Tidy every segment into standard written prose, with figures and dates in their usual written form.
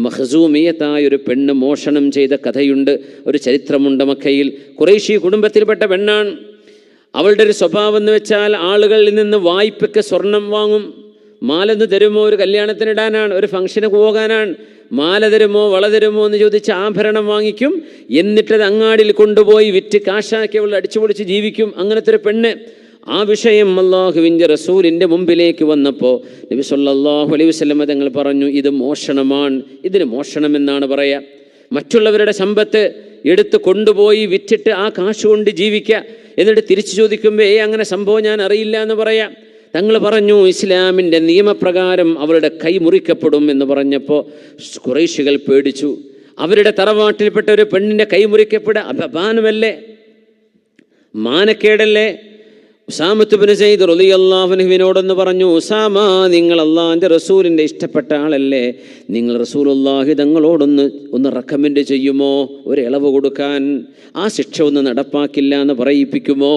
മഖ്സൂമിയത്തായ ഒരു പെണ്ണ് മോഷണം ചെയ്ത കഥയുണ്ട്, ഒരു ചരിത്രമുണ്ട് മക്കയിൽ. ഖുറൈശി കുടുംബത്തിൽപ്പെട്ട പെണ്ണാണ്. അവളുടെ ഒരു സ്വഭാവം എന്ന് വെച്ചാൽ ആളുകളിൽ നിന്ന് വായ്പയ്ക്ക് സ്വർണം വാങ്ങും. മാലെന്ന് തരുമോ, ഒരു കല്യാണത്തിനിടാനാണ്, ഒരു ഫംഗ്ഷന് പോകാനാണ്, മാല തരുമോ വള തരുമോ എന്ന് ചോദിച്ച് ആഭരണം വാങ്ങിക്കും. എന്നിട്ടത് അങ്ങാടിയിൽ കൊണ്ടുപോയി വിറ്റ് കാശാക്കി അവൾ അടിച്ചുപൊളിച്ച് ജീവിക്കും. അങ്ങനത്തെ ഒരു പെണ്ണ്. ആ വിഷയം അല്ലാഹുവിൻ്റെ റസൂലിൻ്റെ മുമ്പിലേക്ക് വന്നപ്പോൾ നബി സല്ലല്ലാഹു അലൈഹി വസല്ലം തങ്ങൾ പറഞ്ഞു, ഇത് മോഷണമാണ്, ഇതിന് മോഷണമെന്നാണ് പറയുക. മറ്റുള്ളവരുടെ സമ്പത്ത് എടുത്ത് കൊണ്ടുപോയി വിറ്റിട്ട് ആ കാശ് കൊണ്ട് ജീവിക്കുക, എന്നിട്ട് തിരിച്ചു ചോദിക്കുമ്പോൾ അങ്ങനെ സംഭവം ഞാൻ അറിയില്ല എന്ന് പറയാം. തങ്ങൾ പറഞ്ഞു, ഇസ്ലാമിൻ്റെ നിയമപ്രകാരം അവരുടെ കൈ മുറിക്കപ്പെടും എന്ന് പറഞ്ഞപ്പോൾ ഖുറൈശികൾ പേടിച്ചു. അവരുടെ തറവാട്ടിൽപ്പെട്ട ഒരു പെണ്ണിൻ്റെ കൈ മുറിക്കപ്പെടുക അപമാനമല്ലേ, മാനക്കേടല്ലേ? ഉസാമത്ത് ബിൻ സയ്യിദ് റളിയല്ലാഹു അൻഹുവിനോടൊന്ന് പറഞ്ഞു, ഉസാമ, നിങ്ങൾ അള്ളാഹിൻ്റെ റസൂലിൻ്റെ ഇഷ്ടപ്പെട്ട ആളല്ലേ, നിങ്ങൾ റസൂലുള്ളാഹി തങ്ങളോടൊന്ന് റെക്കമെൻഡ് ചെയ്യുമോ, ഒരു ഇളവ് കൊടുക്കാൻ, ആ ശിക്ഷ ഒന്ന് നടപ്പാക്കില്ല എന്ന് പറയിപ്പിക്കുമോ?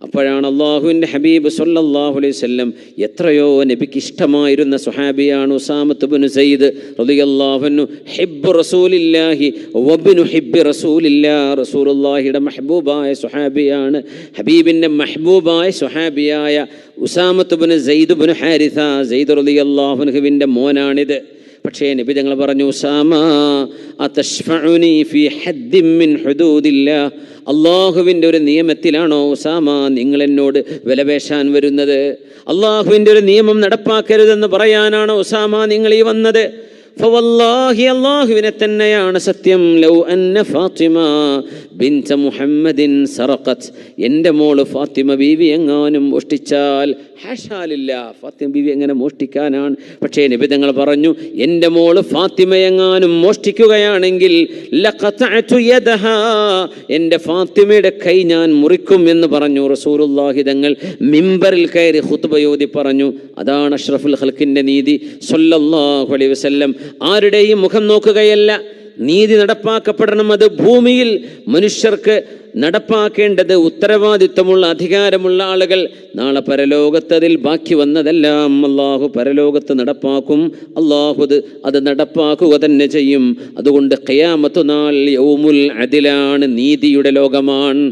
അപ്പോഴാണ് അള്ളാഹുവിൻ്റെ ഹബീബ് സല്ലല്ലാഹു അലൈഹി വസല്ലം, എത്രയോ നബിക്ക് ഇഷ്ടമായിരുന്ന സ്വഹാബിയാണ് ഉസാമത്ത് ബിൻ സയ്യിദ് റളിയല്ലാഹു അൻഹു, ഹിബ്ബു റസൂലില്ലാഹി വബ്നു ഹിബ്ബി റസൂലില്ലാഹ്, റസൂലുള്ളാഹിയുടെ മഹബൂബായ സ്വഹാബിയാണ്, ഹബീബിൻ്റെ മഹബൂബായ സ്വഹാബിയായ ഉസാമത്ത് ബിൻ സയ്യിദ് ബിൻ ഹാരിസ, സയ്യിദ് റളിയല്ലാഹു അൻഹുവിൻ്റെ മോനാണിത്. പക്ഷേ നബി തങ്ങൾ പറഞ്ഞു, ഉസാമ അതശ്ഫഉനി ഫീ ഹദ്ദിൻ മിൻ ഹുദൂദില്ലാഹ്, അള്ളാഹുവിൻ്റെ ഒരു നിയമത്തിലാണോ ഉസാമ നിങ്ങൾ എന്നോട് വിലപേശാൻ വരുന്നത്? അള്ളാഹുവിൻ്റെ ഒരു നിയമം നടപ്പാക്കരുതെന്ന് പറയാനാണോ ഉസാമ നിങ്ങൾ ഈ വന്നത്? ഫവല്ലാഹി, അല്ലാഹുവിനെ തന്നെയാണ് സത്യം, ലൗ അന്ന ഫാത്തിമ ബിൻത മുഹമ്മദിൻ സറഖത്, എൻ്റെ മോള് ഫാത്തിമ ബീവി എങ്ങാനും മോഷ്ടിച്ചാൽ, ഹാഷാലില്ല, ഫാത്തിമ ബീവി എങ്ങനെ മോഷ്ടിക്കാനാണ്? പക്ഷേ നബി തങ്ങൾ പറഞ്ഞു, എൻ്റെ മോള് ഫാത്തിമ എങ്ങാനും മോഷ്ടിക്കുകയാണെങ്കിൽ ലഖതഅതു യദഹാ, എൻ്റെ ഫാത്തിമയുടെ കൈ ഞാൻ മുറിക്കും എന്ന് പറഞ്ഞു റസൂലുള്ളാഹി തങ്ങൾ മിമ്പറിൽ കയറി ഖുത്ബയോതി പറഞ്ഞു. അതാണ് അഷ്റഫുൽ ഖൽഖിൻ്റെ നീതി സല്ലല്ലാഹു അലൈഹി വസല്ലം. ആരുടെയും മുഖം നോക്കുകയല്ല, നീതി നടപ്പാക്കപ്പെടണം. അത് ഭൂമിയിൽ മനുഷ്യർക്ക് നടപ്പാക്കേണ്ടത് ഉത്തരവാദിത്വമുള്ള അധികാരമുള്ള ആളുകൾ. നാളെ പരലോകത്ത് അതിൽ ബാക്കി വന്നതെല്ലാം അള്ളാഹു പരലോകത്ത് നടപ്പാക്കും. അള്ളാഹു അത് നടപ്പാക്കുക തന്നെ ചെയ്യും. അതുകൊണ്ട് ഖിയാമത്ത് നാൾ യൗമുൽ അദിലാണ്, നീതിയുടെ ലോകമാണ്.